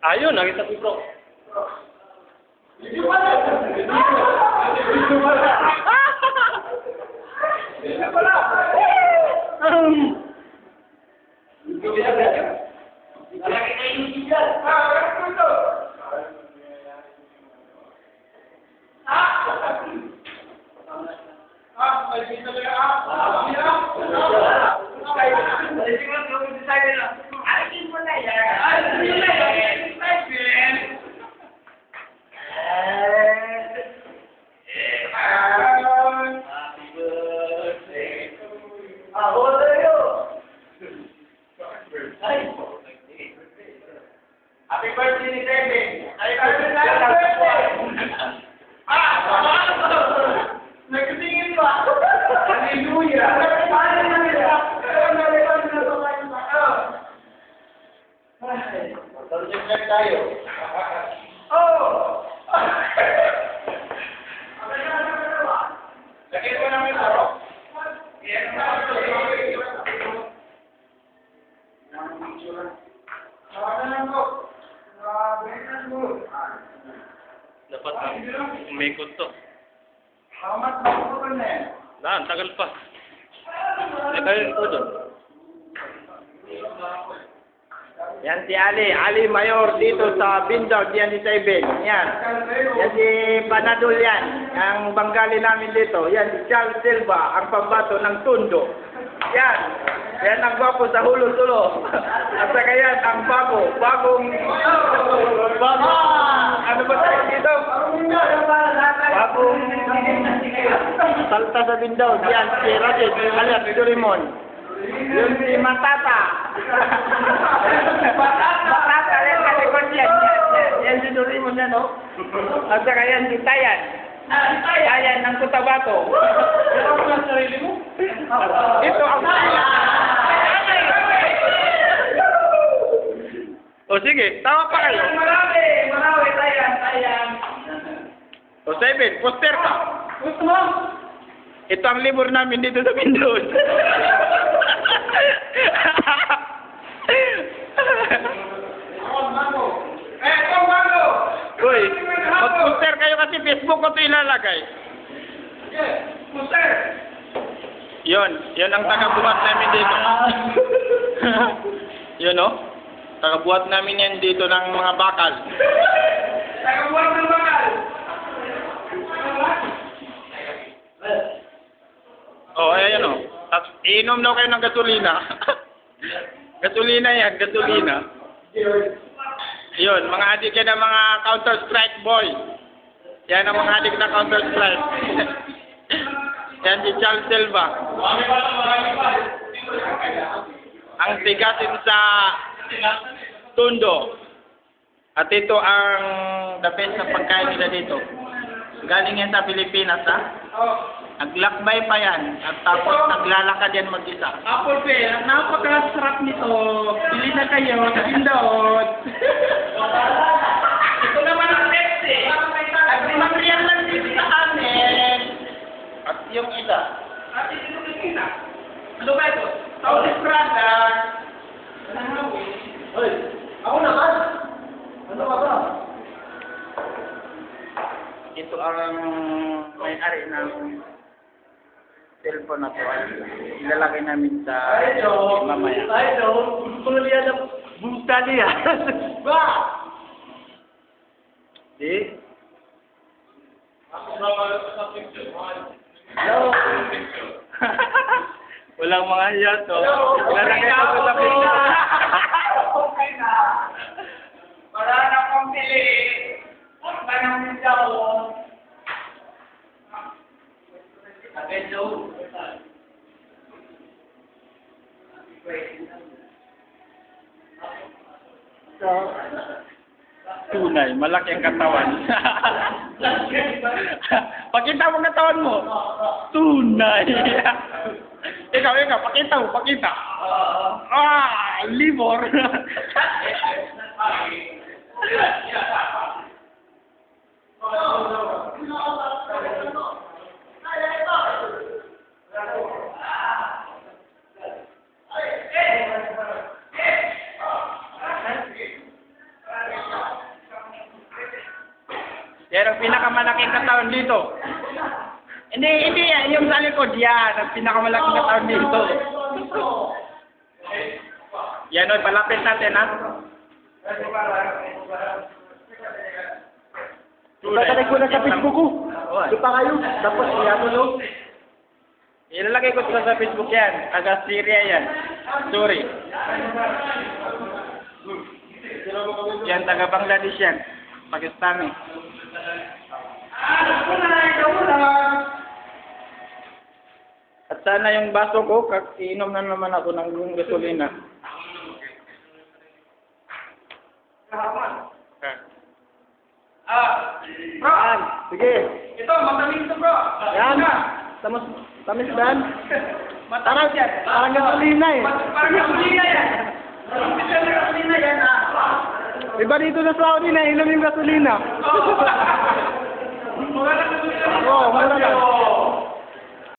Ayun, nakita ko bro. Happy birthday ni Kevin! Happy birthday! Nagtingin pa! Hallelujah! Mag-project tayo. Oh! Lagyan mo namin ito. Dapat umikot to. Ang tagal pa. Kayo ito doon. Yan si Ali Mayor dito sa Bindog, yan si Saibin. Yan si Panadol yan, ang Banggali namin dito. Yan si Charles Silva, ang pambato ng Tundo. Yan ang gwapo sa Hulo-Tulo. At saka yan, ang bagong, ano ba tayo dito? Bagong salta sa Bindog. Yan si Rajid, alias Doraemon. Yun si Matata. Matata, yan kalikot yan. Yan si Doraemon yan, no? At saka yan si Tayan. Tayan ng Cotabato. Ano ang sarili mo? Ito ang O sige, tama pa kayo. Marami, Tayan. O Saibin, poster ka. Gusto mo? Ito ang libur namin dito sa Bindog. Uy, mag-poster kayo kasi Facebook ko ito ilalagay. Poster! Yun ang tagabuhat namin dito. Yun o, tagabuhat namin yan dito ng mga bakal. Tagabuhat ng bakal! Ayan o. Tapos, iinom daw kayo ng gasolina. Gasolina yan, gasolina. Yun, mga adik yan ng mga Counter-Strike boy. Yan ang mga adik na Counter-Strike. Yan si Charles Silva. Ang tigasin sa Tundo. At ito ang the best na pagkain nila dito. Galing yan sa Pilipinas, ha? Naglakbay pa yan. At tapos naglalakad yan mag-isa. Apple Pear, napakasarap nito. Pili na kayo sa Bindog. Ito naman ang Pepsi. Nag-5 real lang dito sa amin. At yung isa. At ito yung kita. Ano ba ito? Saudi product. Hoy, ako naman. Ano ka ba? Ito ang may-ari ng cellphone na to. Ilalagay namin sa mamaya. Gusto niya na buta niya. Ba? Di? Hello? Walang mga hiya to. Ilalagay Okay ko sa pizza. Okay na. Wala na akong pili. Wala na akong pizza ko. Abedo. Tunay, malaki ang katawan. Pakita mo katawan mo. Tunay. Ikaw, pakita mo, pakita. Libor. Yan ang pinakamalaking katawan dito. Hindi yan. Yung sa likod, yan. Ang pinakamalaking katawan dito. Yan o, palapit natin ha. Tatagay ko na sa Facebook ko. Di pa kayo. Dapat iatulog. Ilalagay ko sa Facebook yan. Taga Syria yan. Sorry. Yan, taga Bangladesh yan. Pakistani. At sana yung baso ko, inom na naman ako ng gasolina. Bro, Yan. Sige. ito, matamis to bro. Yan. Tamis dan. Matamis yan. Parang gasolina eh. Parang gasolina yan. Parang gasolina yan ah. Iba dito sa Saudi na inom yung gasolina. Mura lang gasolina. Oo, mura lang.